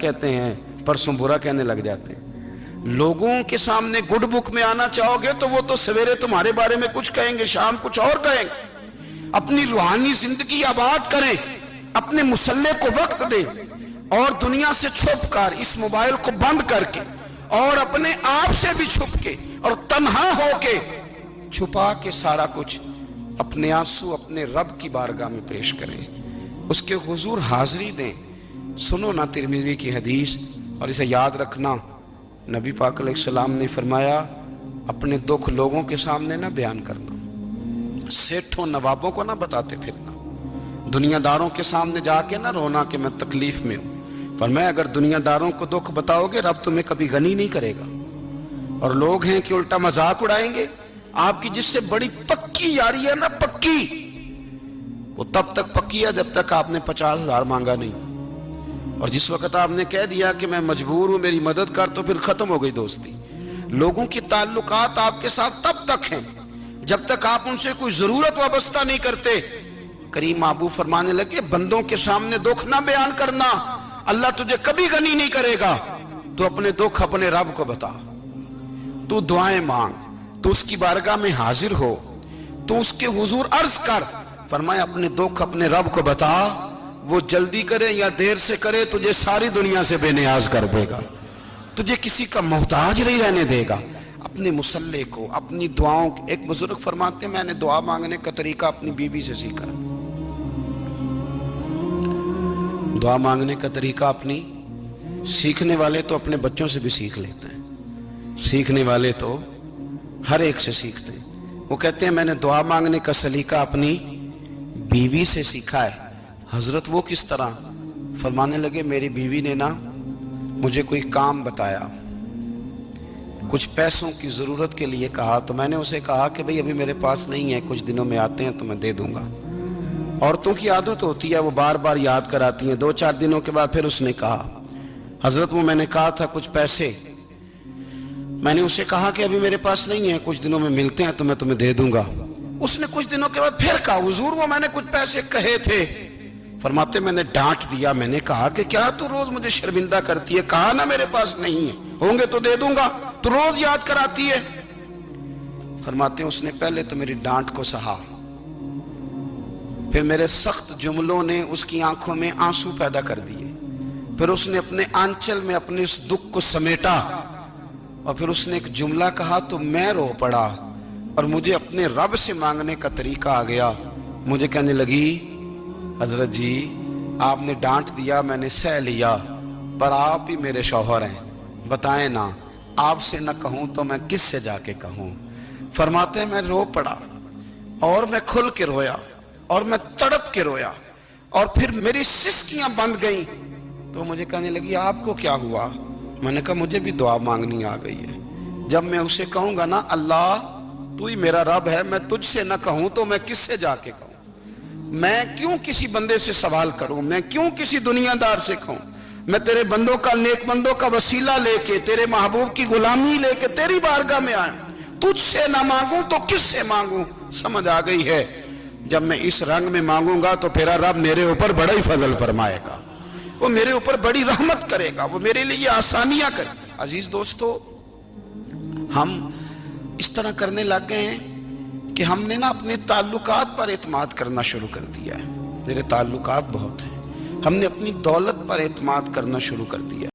کہتے ہیں پرسوں برا کہنے لگ جاتے ہیں۔ لوگوں کے سامنے گڈ بک میں آنا چاہو گے تو وہ تو سویرے تمہارے بارے میں کچھ کہیں گے، شام کچھ اور کہیں گے۔ اپنی روحانی زندگی آباد کریں، اپنے مصلح کو وقت دیں، اور دنیا سے چھپ کر اس موبائل کو بند کر کے اور اپنے آپ سے بھی چھپ کے اور تنہا ہو کے چھپا کے سارا کچھ اپنے آنسو اپنے رب کی بارگاہ میں پیش کریں، اس کے حضور حاضری دیں۔ سنو نا ترمذی کی حدیث، اور اسے یاد رکھنا، نبی پاک علیہ السلام نے فرمایا اپنے دکھ لوگوں کے سامنے نہ بیان کرنا، سیٹھوں نوابوں کو نہ بتاتے پھرنا، دنیا داروں کے سامنے جا کے نہ رونا کہ میں تکلیف میں ہوں۔ فرمایا اگر دنیا داروں کو دکھ بتاؤ گے رب تمہیں کبھی غنی نہیں کرے گا، اور لوگ ہیں کہ الٹا مذاق اڑائیں گے۔ آپ کی جس سے بڑی پکی یاری ہے نا، پکی، وہ تب تک پکی ہے جب تک آپ نے 50,000 مانگا نہیں، اور جس وقت آپ نے کہہ دیا کہ میں مجبور ہوں میری مدد کر، تو پھر ختم ہو گئی دوستی۔ لوگوں کی تعلقات آپ کے ساتھ تب تک ہیں جب تک آپ ان سے کوئی ضرورت وابستہ نہیں کرتے۔ کریم محبوب فرمانے لگے بندوں کے سامنے دکھ نہ بیان کرنا، اللہ تجھے کبھی غنی نہیں کرے گا۔ تو اپنے دکھ اپنے رب کو بتا، تو دعائیں مانگ، تو اس کی بارگاہ میں حاضر ہو، تو اس کے حضور عرض کر۔ فرمایا اپنے دکھ اپنے رب کو بتا، وہ جلدی کرے یا دیر سے کرے تجھے ساری دنیا سے بے نیاز کر دے گا، تجھے کسی کا محتاج نہیں رہنے دے گا۔ اپنے مصلح کو، اپنی دعاؤں، ایک بزرگ فرماتے ہیں میں نے دعا مانگنے کا طریقہ اپنی بیوی سے سیکھا، دعا مانگنے کا طریقہ اپنی، سیکھنے والے تو اپنے بچوں سے بھی سیکھ لیتے ہیں، سیکھنے والے تو ہر ایک سے سیکھتے ہیں۔ وہ کہتے ہیں میں نے دعا مانگنے کا سلیقہ اپنی بیوی سے سیکھا ہے۔ حضرت وہ کس طرح؟ فرمانے لگے میری بیوی نے نا مجھے کوئی کام بتایا، کچھ پیسوں کی ضرورت کے لیے کہا، تو میں نے اسے کہا کہ بھئی ابھی میرے پاس نہیں ہے، کچھ دنوں میں آتے ہیں تو میں دے دوں گا۔ عورتوں کی عادت ہوتی ہے وہ بار بار یاد کراتی ہیں، 2-4 دنوں کے بعد پھر اس نے کہا حضرت وہ میں نے کہا تھا کچھ پیسے، میں نے اسے کہا کہ ابھی میرے پاس نہیں ہے، کچھ دنوں میں ملتے ہیں تو میں تمہیں دے دوں گا۔ اس نے کچھ دنوں کے بعد پھر کہا حضور وہ میں نے کچھ پیسے کہے تھے۔ فرماتے میں نے ڈانٹ دیا، میں نے کہا کہ کیا تو روز مجھے شرمندہ کرتی ہے، کہا نا میرے پاس نہیں ہے، ہوں گے تو دے دوں گا، تو روز یاد کراتی ہے۔ فرماتے ہیں اس نے پہلے تو میری ڈانٹ کو سہا، پھر میرے سخت جملوں نے اس کی آنکھوں میں آنسو پیدا کر دیے، پھر اس نے اپنے آنچل میں اپنے اس دکھ کو سمیٹا، اور پھر اس نے ایک جملہ کہا تو میں رو پڑا، اور مجھے اپنے رب سے مانگنے کا طریقہ آ گیا۔ مجھے کہنے لگی حضرت جی آپ نے ڈانٹ دیا میں نے سہ لیا، پر آپ ہی میرے شوہر ہیں، بتائیں نا آپ سے نہ کہوں تو میں کس سے جا کے کہوں۔ فرماتے ہیں میں رو پڑا، اور میں کھل کے رویا، اور میں تڑپ کے رویا، اور پھر میری سسکیاں بند گئیں۔ تو مجھے کہنے لگی آپ کو کیا ہوا؟ میں نے کہا مجھے بھی دعا مانگنی آ گئی ہے، جب میں اسے کہوں گا نا اللہ تو ہی میرا رب ہے، میں تجھ سے نہ کہوں تو میں کس سے جا کے کہوں؟ میں کیوں کسی بندے سے سوال کروں؟ میں کیوں کسی دنیا دار سے کہوں؟ میں تیرے بندوں کا، نیک بندوں کا وسیلہ لے کے، تیرے محبوب کی غلامی لے کے تیری بارگاہ میں آئیں، تجھ سے نہ مانگوں تو کس سے مانگوں؟ سمجھ آ گئی ہے؟ جب میں اس رنگ میں مانگوں گا تو پھر رب میرے اوپر بڑا ہی فضل فرمائے گا، وہ میرے اوپر بڑی رحمت کرے گا، وہ میرے لیے آسانیاں کرے گا۔ عزیز دوستو، ہم اس طرح کرنے لگ گئے ہیں کہ ہم نے نا اپنے تعلقات پر اعتماد کرنا شروع کر دیا ہے۔ میرے تعلقات بہت ہیں، ہم نے اپنی دولت پر اعتماد کرنا شروع کر دیا ہے۔